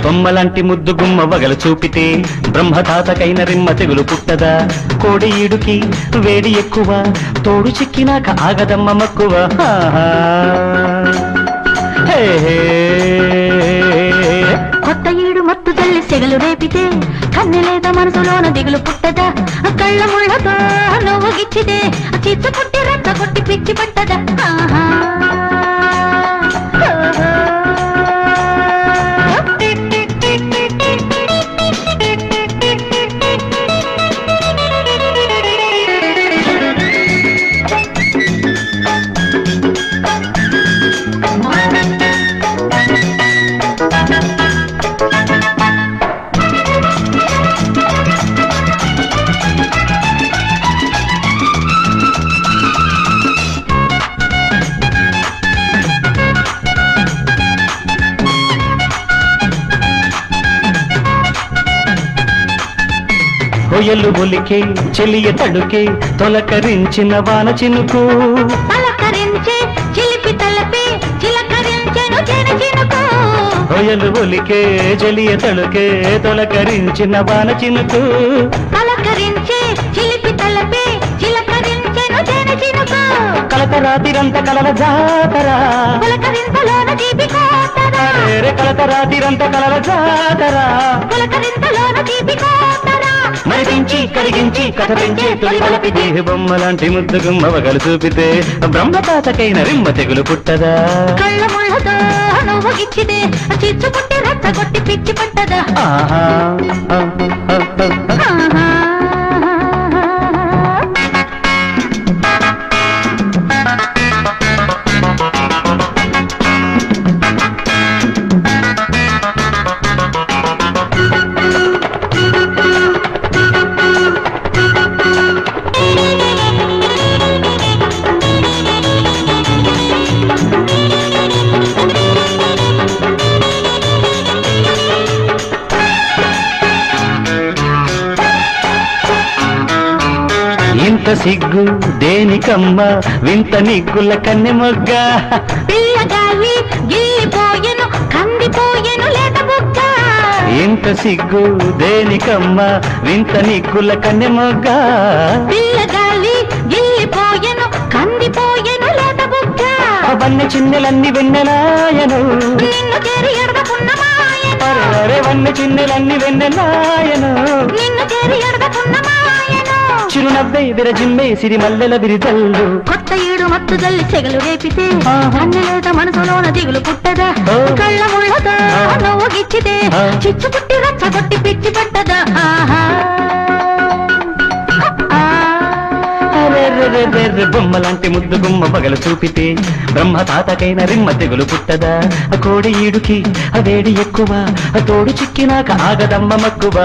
బొమ్మలాంటి ముద్దు గుమ్మ వగలు చూపితే బ్రహ్మతాతకైన రిమ్మ తెగులు పుట్టదా కోడి ఈడుకి వేడి ఎక్కువ తోడు చిక్కినాక ఆగదమ్మ మక్కువ కొత్త ఈడు మత్తు తల్లి సెగలు రేపితే కన్నెలేద మనసులోన దిగులు పుట్టదా కళ్ళ ముళ్ళతో నువ్వు గిచ్చితే చిచ్చు పుట్టి రెక్క కొట్టి పిచ్చి పట్టదా కొయ్యలు ఒలికే చెలియ తడుకే తొలకరించిన వాన చినుకు పలకరించే చిలిపి తలపే చిలకరించెను చెను చినుకు కొయ్యలు ఒలికే చెలియ తడుకే తొలకరించిన వాన చినుకు పలకరించే చిలిపి తలపే చిలకరించెను చెను చినుకు కలత రాతిరంత కలల జాతరా పులకరింతలోన తీపి కోతరా కలత రాతిరంత కలల జాతరా పులకరింతలోన తీపి కోతరా మరిపించి కరిగించి కథ పెంచి తొలి వలపి దేహ బొమ్మలాంటి ముద్దు గుమ్మ వగలు చూపితే బ్రహ్మతాతకైన రిమ్మ తెగులు పుట్టదా కళ్ళ ముళ్ళతో నువ్వు గిచ్చితే చిచ్చు పుట్టి రచ్చ కొట్టి పిచ్చి పట్టదా ఇంత సిగ్గు దేనికమ్మ వింత నిగ్గుల కన్నె మొగ్గ పిల్లగాలి గిల్లిపోయెను కందిపోయెను లేత బుగ్గ ఇంత సిగ్గు దేనికమ్మ వింత నిగ్గుల కన్నె మొగ్గ పిల్లగాలి గిల్లిపోయెను కందిపోయెను లేత బుగ్గ అవన్నీ చిన్నెలన్నీ వెన్నెలాయను నిన్ను చేరి ఎడదపున్నమాయను వన్నీ చిన్నెలన్నీ వెన్నెలాయను నిన్ను చేరి ఎడదపున్నమాయను చిరునవ్వే విరజిమ్మే సిరి మల్లెల విరిజల్లు కొత్త ఈడు మత్తు జల్లి చెగలు రేపితే అన్నలేత మనసులోన దిగులు పుట్టదా కళ్ళ ముళ్ళతో నువ్వు గిచ్చితే చిచ్చు పుట్టి రచ్చ కొట్టి పిచ్చి పట్టదా బొమ్మలాంటి ముద్దు గుమ్మ పగలు చూపితే బ్రహ్మతాతకైన రిమ్మ తెగులు పుట్టదా కోడి ఈడుకి వేడి ఎక్కువ తోడు చిక్కినాక ఆగదమ్మ మక్కువ